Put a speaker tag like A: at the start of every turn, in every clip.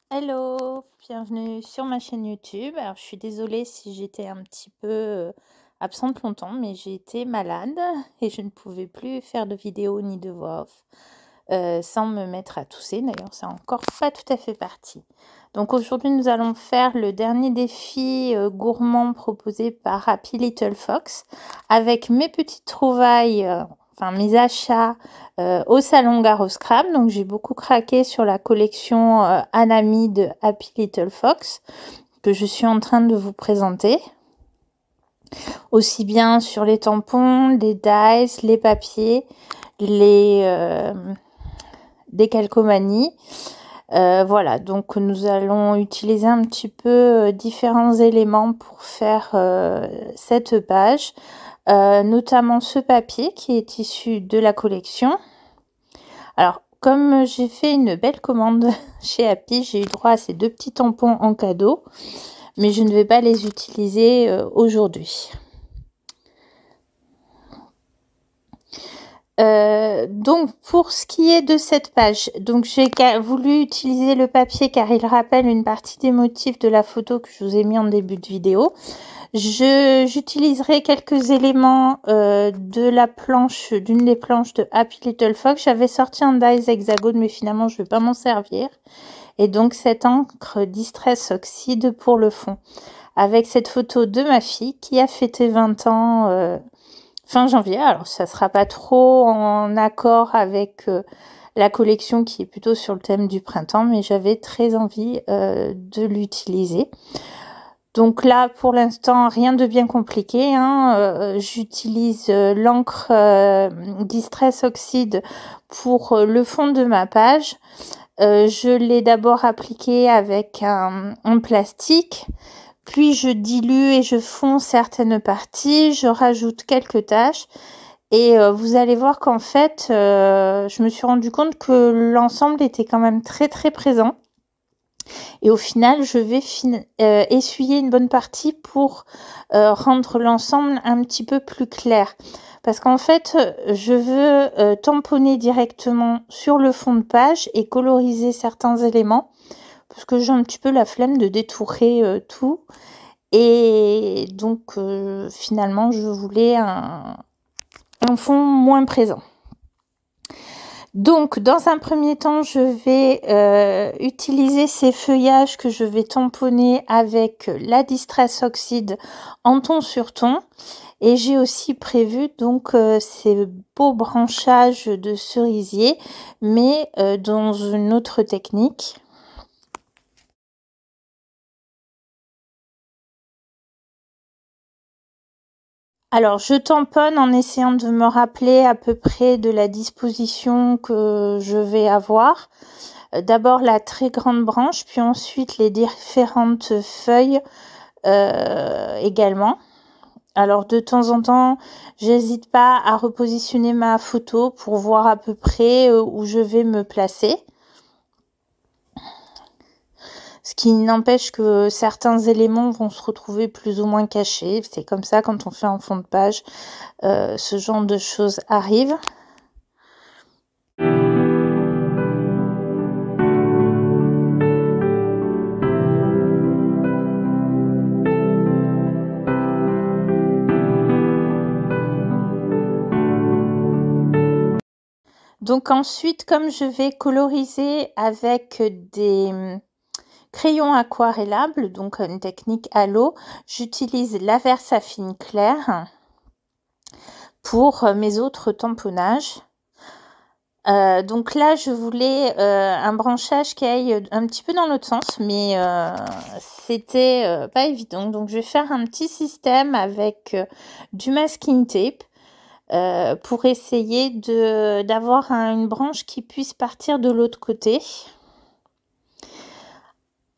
A: Hello, bienvenue sur ma chaîne YouTube. Alors, je suis désolée si j'étais un petit peu absente longtemps, mais j'ai été malade et je ne pouvais plus faire de vidéo ni de voix off sans me mettre à tousser. D'ailleurs, c'est encore pas tout à fait parti. Donc aujourd'hui, nous allons faire le dernier défi gourmand proposé par Happy Little Fox avec mes petites trouvailles. Enfin, mes achats au salon Garo Scrap. Donc, j'ai beaucoup craqué sur la collection Anami de Happy Little Fox que je suis en train de vous présenter. Aussi bien sur les tampons, les dies, les papiers, les décalcomanies. Voilà, donc nous allons utiliser un petit peu différents éléments pour faire cette page. Notamment ce papier qui est issu de la collection. Alors, comme j'ai fait une belle commande chez Happy, j'ai eu droit à ces deux petits tampons en cadeau, mais je ne vais pas les utiliser aujourd'hui. Donc, pour ce qui est de cette page, donc j'ai voulu utiliser le papier car il rappelle une partie des motifs de la photo que je vous ai mis en début de vidéo. J'utiliserai quelques éléments de la planche, d'une des planches de Happy Little Fox. J'avais sorti un dies hexagone, mais finalement, je ne vais pas m'en servir. Et donc, cette encre Distress Oxide pour le fond. Avec cette photo de ma fille qui a fêté 20 ans fin janvier. Alors, ça ne sera pas trop en accord avec la collection qui est plutôt sur le thème du printemps, mais j'avais très envie de l'utiliser. Donc là, pour l'instant, rien de bien compliqué. J'utilise l'encre Distress Oxide pour le fond de ma page. Je l'ai d'abord appliqué avec un plastique. Puis je dilue et je fonds certaines parties. Je rajoute quelques taches. Et vous allez voir qu'en fait, je me suis rendu compte que l'ensemble était quand même très très présent. Et au final, je vais essuyer une bonne partie pour rendre l'ensemble un petit peu plus clair. Parce qu'en fait, je veux tamponner directement sur le fond de page et coloriser certains éléments. Parce que j'ai un petit peu la flemme de détourer tout. Et donc, finalement, je voulais un fond moins présent. Donc, dans un premier temps, je vais utiliser ces feuillages que je vais tamponner avec la Distress Oxide en ton sur ton. Et j'ai aussi prévu donc ces beaux branchages de cerisier, mais dans une autre technique. Alors, je tamponne en essayant de me rappeler à peu près de la disposition que je vais avoir. D'abord la très grande branche, puis ensuite les différentes feuilles également. Alors, de temps en temps, j'hésite pas à repositionner ma photo pour voir à peu près où je vais me placer. Ce qui n'empêche que certains éléments vont se retrouver plus ou moins cachés. C'est comme ça quand on fait un fond de page. Ce genre de choses arrive. Donc ensuite, comme je vais coloriser avec des crayons aquarellables, donc une technique à l'eau, j'utilise la Versafine claire pour mes autres tamponnages. Donc là, je voulais un branchage qui aille un petit peu dans l'autre sens, mais c'était pas évident. Donc je vais faire un petit système avec du masking tape pour essayer d'avoir une branche qui puisse partir de l'autre côté.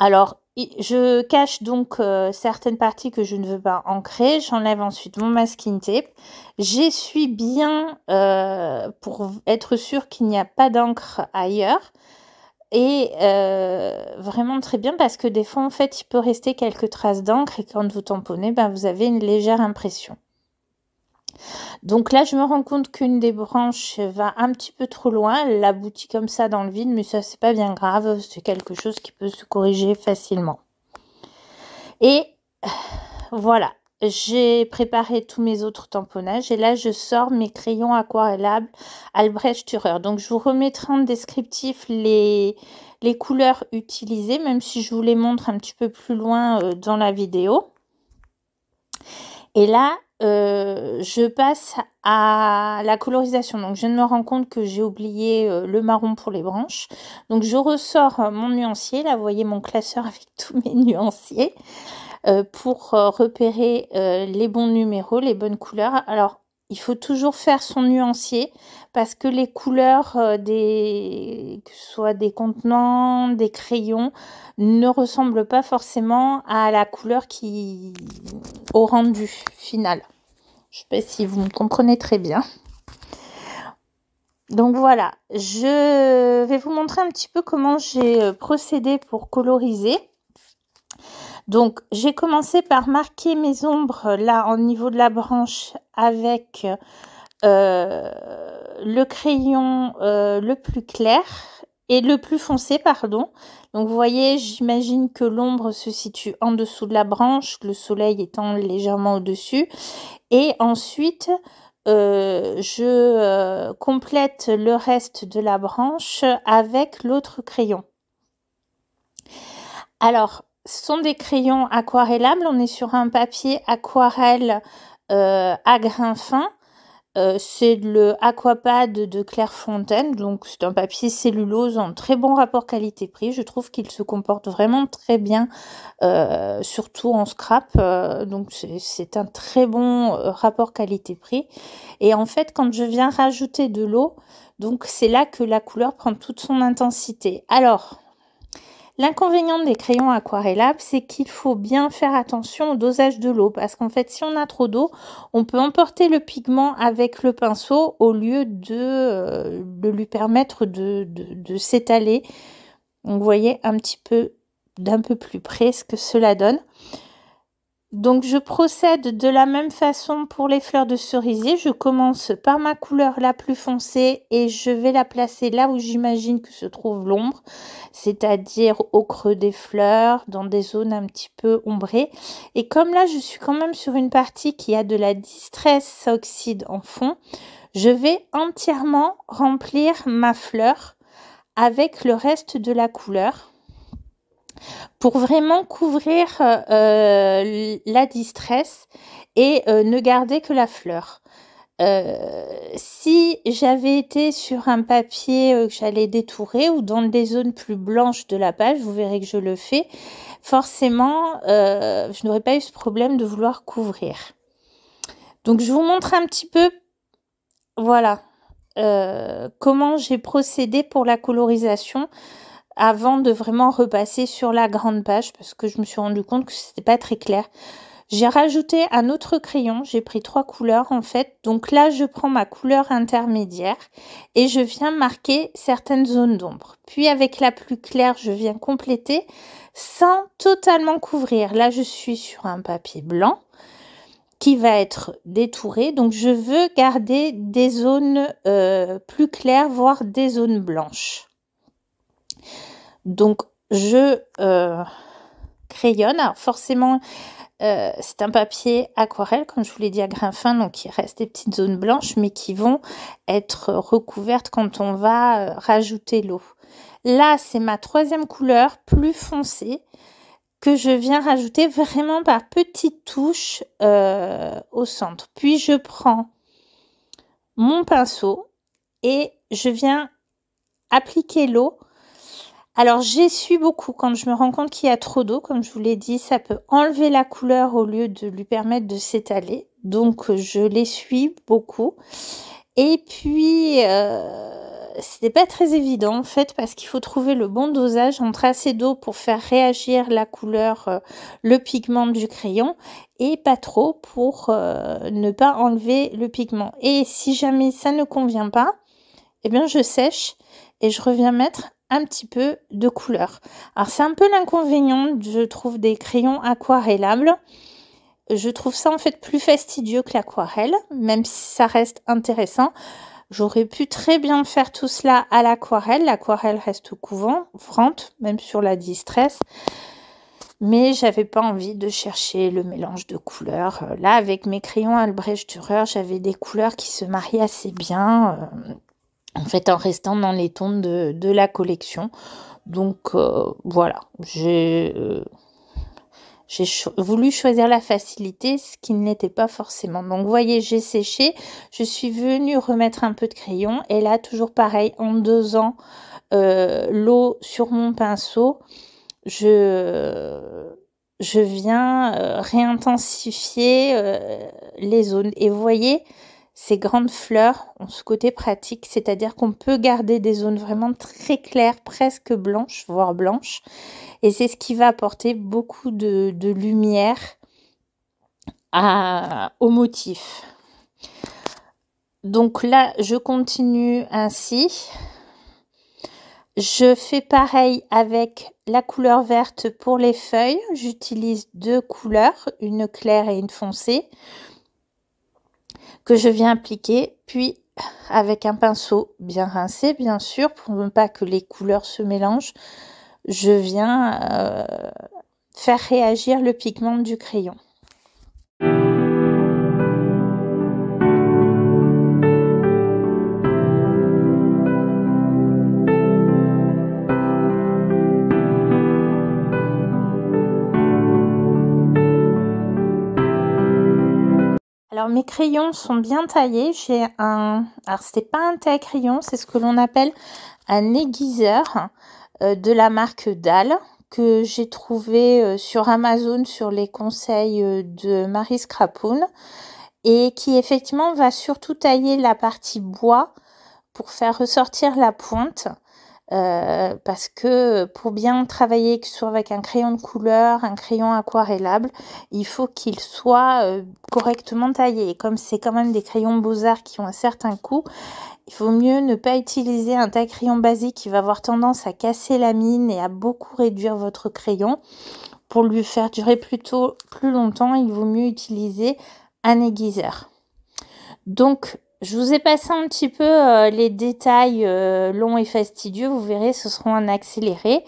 A: Alors, je cache donc certaines parties que je ne veux pas ancrer. J'enlève ensuite mon masking tape. J'essuie bien pour être sûr qu'il n'y a pas d'encre ailleurs. Et vraiment très bien parce que des fois, en fait, il peut rester quelques traces d'encre et quand vous tamponnez, ben, vous avez une légère impression. Donc là, je me rends compte qu'une des branches va un petit peu trop loin. Elle l'aboutit comme ça dans le vide, mais ça, c'est pas bien grave. C'est quelque chose qui peut se corriger facilement. Et voilà, j'ai préparé tous mes autres tamponnages. Et là, je sors mes crayons aquarellables Albrecht Dürer. Donc, je vous remettrai en descriptif les couleurs utilisées, même si je vous les montre un petit peu plus loin dans la vidéo. Et là, je passe à la colorisation. Donc, je viens de me rendre compte que j'ai oublié le marron pour les branches. Donc, je ressors mon nuancier. Là, vous voyez mon classeur avec tous mes nuanciers pour repérer les bons numéros, les bonnes couleurs. Alors, il faut toujours faire son nuancier parce que les couleurs que ce soit des contenants, des crayons, ne ressemblent pas forcément à la couleur qui au rendu final. Je ne sais pas si vous me comprenez très bien. Donc voilà, je vais vous montrer un petit peu comment j'ai procédé pour coloriser. Donc, j'ai commencé par marquer mes ombres là au niveau de la branche avec le crayon le plus clair et le plus foncé, pardon. Donc, vous voyez, j'imagine que l'ombre se situe en dessous de la branche, le soleil étant légèrement au-dessus. Et ensuite, je complète le reste de la branche avec l'autre crayon. Alors, ce sont des crayons aquarellables. On est sur un papier aquarelle à grains fins. C'est le Aquapad de Clairefontaine. Donc, c'est un papier cellulose en très bon rapport qualité-prix. Je trouve qu'il se comporte vraiment très bien, surtout en scrap. Donc, c'est un très bon rapport qualité-prix. Et en fait, quand je viens rajouter de l'eau, donc c'est là que la couleur prend toute son intensité. Alors, l'inconvénient des crayons aquarellables, c'est qu'il faut bien faire attention au dosage de l'eau. Parce qu'en fait, si on a trop d'eau, on peut emporter le pigment avec le pinceau au lieu de lui permettre de s'étaler. Vous voyez un petit peu d'un peu plus près ce que cela donne. Donc, je procède de la même façon pour les fleurs de cerisier. Je commence par ma couleur la plus foncée et je vais la placer là où j'imagine que se trouve l'ombre, c'est-à-dire au creux des fleurs, dans des zones un petit peu ombrées. Et comme là, je suis quand même sur une partie qui a de la Distress Oxide en fond, je vais entièrement remplir ma fleur avec le reste de la couleur, pour vraiment couvrir la distress et ne garder que la fleur. Si j'avais été sur un papier que j'allais détourer ou dans des zones plus blanches de la page, vous verrez que je le fais, forcément, je n'aurais pas eu ce problème de vouloir couvrir. Donc, je vous montre un petit peu, voilà, comment j'ai procédé pour la colorisation avant de vraiment repasser sur la grande page parce que je me suis rendu compte que c'était pas très clair. J'ai rajouté un autre crayon, j'ai pris 3 couleurs en fait. Donc là, je prends ma couleur intermédiaire et je viens marquer certaines zones d'ombre. Puis avec la plus claire, je viens compléter sans totalement couvrir. Là, je suis sur un papier blanc qui va être détouré. Donc, je veux garder des zones plus claires, voire des zones blanches. Donc, je crayonne. Alors, forcément, c'est un papier aquarelle, comme je vous l'ai dit, à grains fins. Donc, il reste des petites zones blanches, mais qui vont être recouvertes quand on va rajouter l'eau. Là, c'est ma troisième couleur, plus foncée, que je viens rajouter vraiment par petites touches au centre. Puis, je prends mon pinceau et je viens appliquer l'eau. Alors, j'essuie beaucoup quand je me rends compte qu'il y a trop d'eau. Comme je vous l'ai dit, ça peut enlever la couleur au lieu de lui permettre de s'étaler. Donc, je l'essuie beaucoup. Et puis, c'était pas très évident en fait parce qu'il faut trouver le bon dosage entre assez d'eau pour faire réagir la couleur, le pigment du crayon et pas trop pour ne pas enlever le pigment. Et si jamais ça ne convient pas, eh bien, je sèche et je reviens mettre un petit peu de couleur. Alors, c'est un peu l'inconvénient, je trouve, des crayons aquarellables. je trouve ça en fait plus fastidieux que l'aquarelle, même si ça reste intéressant. J'aurais pu très bien faire tout cela à l'aquarelle. L'aquarelle reste couvrante, même sur la Distress. Mais j'avais pas envie de chercher le mélange de couleurs. Là, avec mes crayons Albrecht Dürer, j'avais des couleurs qui se mariaient assez bien. En fait, en restant dans les tons de la collection. Donc, voilà. J'ai voulu choisir la facilité, ce qui n'était pas forcément. Donc, vous voyez, j'ai séché. Je suis venue remettre un peu de crayon. Et là, toujours pareil, en dosant l'eau sur mon pinceau, je viens réintensifier les zones. Et vous voyez, ces grandes fleurs ont ce côté pratique, c'est-à-dire qu'on peut garder des zones vraiment très claires, presque blanches, voire blanches. Et c'est ce qui va apporter beaucoup de lumière au motif. Donc là, je continue ainsi. Je fais pareil avec la couleur verte pour les feuilles. J'utilise deux couleurs, une claire et une foncée, que je viens appliquer. Puis, avec un pinceau bien rincé, bien sûr, pour ne pas que les couleurs se mélangent, je viens faire réagir le pigment du crayon. Alors mes crayons sont bien taillés. J'ai alors c'était pas un taille-crayon, c'est ce que l'on appelle un aiguiseur de la marque Dahl que j'ai trouvé sur Amazon sur les conseils de Marie Scrapoun et qui effectivement va surtout tailler la partie bois pour faire ressortir la pointe. Parce que pour bien travailler, que ce soit avec un crayon de couleur, un crayon aquarellable, il faut qu'il soit correctement taillé. Et comme c'est quand même des crayons Beaux-Arts qui ont un certain coût, il vaut mieux ne pas utiliser un taille-crayon basique qui va avoir tendance à casser la mine et à beaucoup réduire votre crayon. Pour lui faire durer plus longtemps, il vaut mieux utiliser un aiguiseur. Donc, je vous ai passé un petit peu les détails longs et fastidieux. Vous verrez, ce seront en accéléré.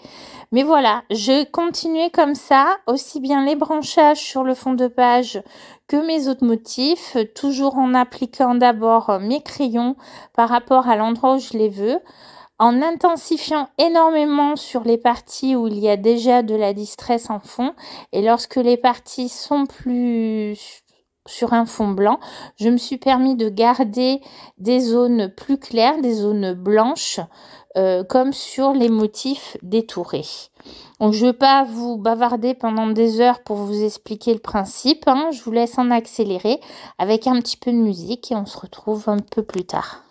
A: Mais voilà, je continuais comme ça, aussi bien les branchages sur le fond de page que mes autres motifs, toujours en appliquant d'abord mes crayons par rapport à l'endroit où je les veux, en intensifiant énormément sur les parties où il y a déjà de la distress en fond. Et lorsque les parties sont plus sur un fond blanc, je me suis permis de garder des zones plus claires, des zones blanches, comme sur les motifs détourés. Donc je ne vais pas vous bavarder pendant des heures pour vous expliquer le principe, hein. Je vous laisse en accélérer avec un petit peu de musique et on se retrouve un peu plus tard.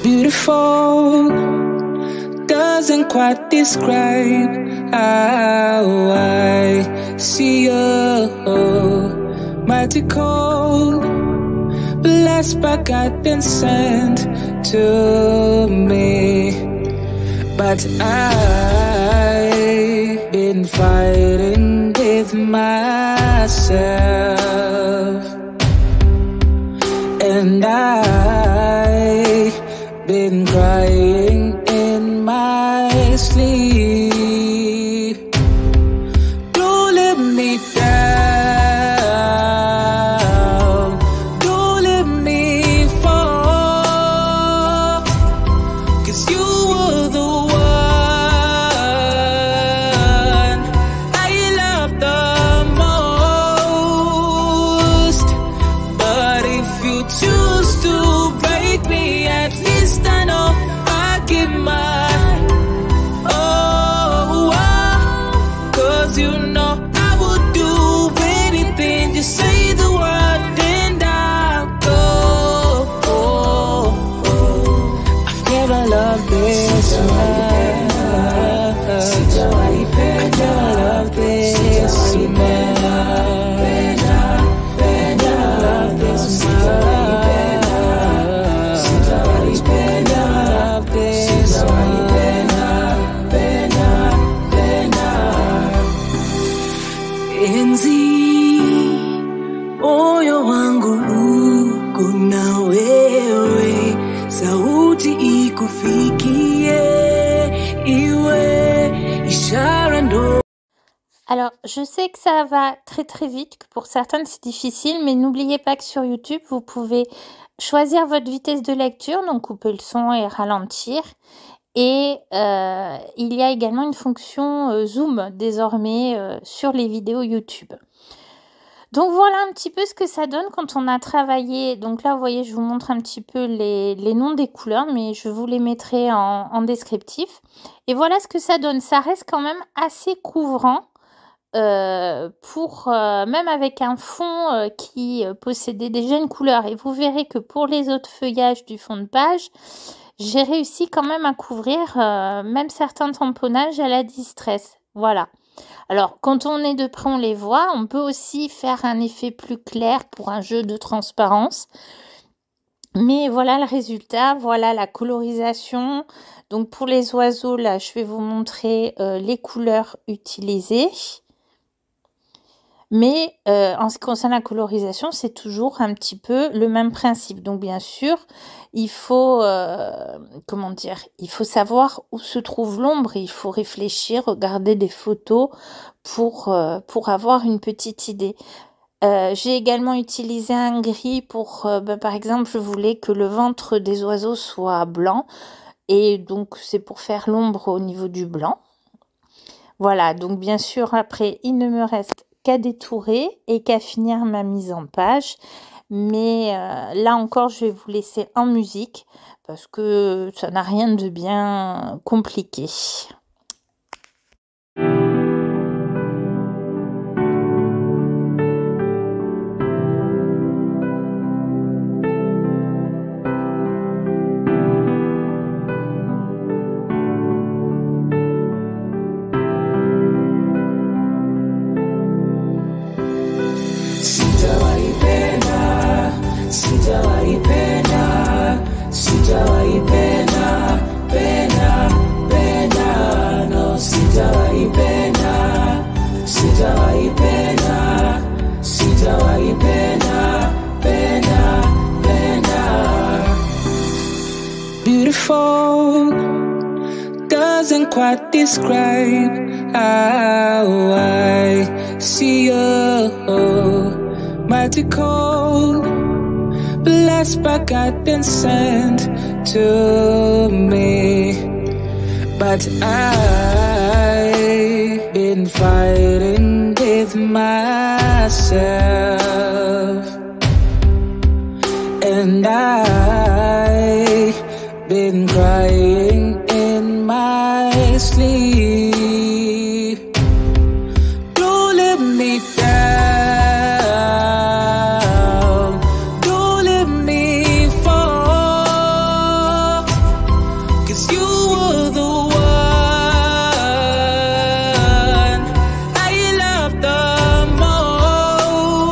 B: Beautiful doesn't quite describe how I see you. Mighty cold, blessed by God and sent to me. But I've been fighting with myself, and I've been crying in my sleep. Don't let me down, don't let me fall, 'cause you were the one I loved the most.
A: Alors, je sais que ça va très très vite, que pour certaines c'est difficile, mais n'oubliez pas que sur YouTube, vous pouvez choisir votre vitesse de lecture, donc couper le son et ralentir. Et il y a également une fonction zoom désormais sur les vidéos YouTube. Donc voilà un petit peu ce que ça donne quand on a travaillé. Donc là, vous voyez, je vous montre un petit peu les noms des couleurs, mais je vous les mettrai en descriptif. Et voilà ce que ça donne. Ça reste quand même assez couvrant. Même avec un fond qui possédait déjà une couleur. Et vous verrez que pour les autres feuillages du fond de page, j'ai réussi quand même à couvrir même certains tamponnages à la distress. Voilà. Alors, quand on est de près, on les voit. On peut aussi faire un effet plus clair pour un jeu de transparence. Mais voilà le résultat, voilà la colorisation. Donc, pour les oiseaux, là, je vais vous montrer les couleurs utilisées. Mais en ce qui concerne la colorisation, c'est toujours un petit peu le même principe. Donc bien sûr, il faut, il faut savoir où se trouve l'ombre. Il faut réfléchir, regarder des photos pour avoir une petite idée. J'ai également utilisé un gris pour, par exemple, je voulais que le ventre des oiseaux soit blanc. Et donc c'est pour faire l'ombre au niveau du blanc. Voilà, donc bien sûr, après, il ne me reste qu'à détourer et qu'à finir ma mise en page. Mais là encore, je vais vous laisser en musique parce que ça n'a rien de bien compliqué.
B: Beautiful doesn't quite describe how I see you. Magical, blessed by God and sent to me. But I've been fighting with myself, and I've been crying in my sleep. Don't let me down, don't let me fall, 'cause you were the one I loved the most.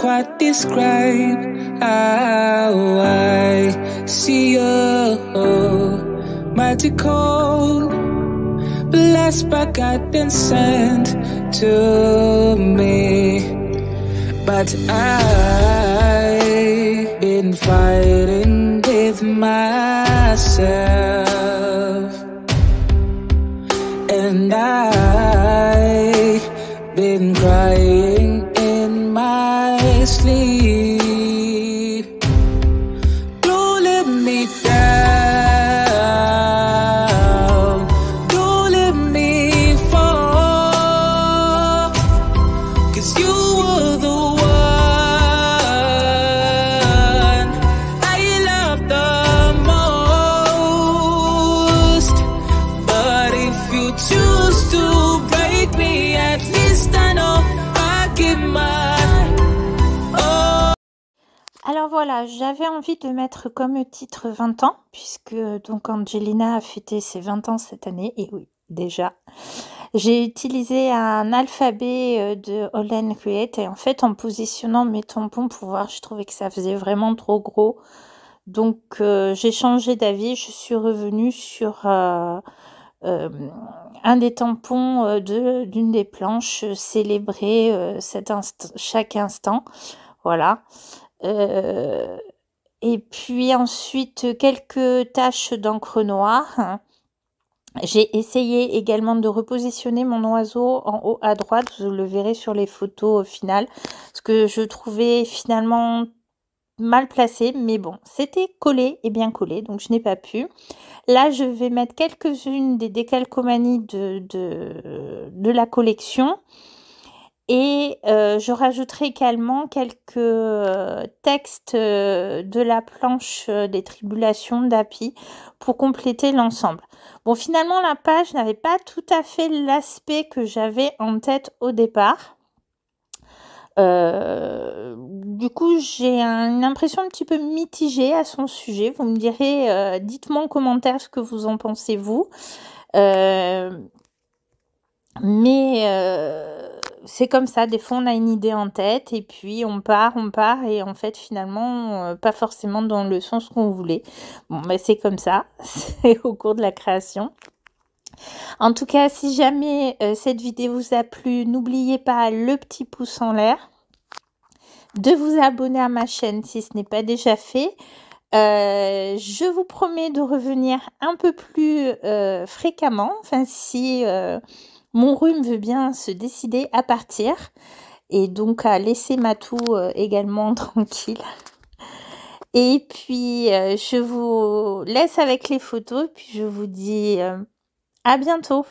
B: quite describe how I see you. Magical, blessed by God and sent to me. But I've been fighting with myself, and I've been crying in my sleep. Don't let me down, don't let me fall, 'cause you were the one I loved the most. But if you choose to break me, at least I know I give my all.
A: Alors voilà, j'avais envie de mettre comme titre 20 ans, puisque donc Angelina a fêté ses 20 ans cette année, et oui, déjà. J'ai utilisé un alphabet de All and Create, et en fait, en positionnant mes tampons pour voir, je trouvais que ça faisait vraiment trop gros. Donc, j'ai changé d'avis, je suis revenue sur un des tampons d'une des planches, célébrer chaque instant. Voilà. Et puis ensuite, quelques taches d'encre noire. J'ai essayé également de repositionner mon oiseau en haut à droite. Vous le verrez sur les photos finales. Parce que je trouvais finalement mal placé. Mais bon, c'était collé et bien collé. Donc, je n'ai pas pu. Là, je vais mettre quelques-unes des décalcomanies de la collection. Et je rajouterai également quelques textes de la planche des tribulations d'Happy pour compléter l'ensemble. Bon, finalement, la page n'avait pas tout à fait l'aspect que j'avais en tête au départ. Du coup, j'ai une impression un petit peu mitigée à son sujet. Vous me direz, dites-moi en commentaire ce que vous en pensez, vous. C'est comme ça, des fois on a une idée en tête et puis on part et en fait finalement pas forcément dans le sens qu'on voulait. Bon, bah, c'est comme ça, c'est au cours de la création. En tout cas, si jamais cette vidéo vous a plu, n'oubliez pas le petit pouce en l'air, de vous abonner à ma chaîne si ce n'est pas déjà fait. Je vous promets de revenir un peu plus fréquemment, enfin si mon rhume veut bien se décider à partir et donc à laisser Matou également tranquille. Et puis je vous laisse avec les photos, puis je vous dis à bientôt.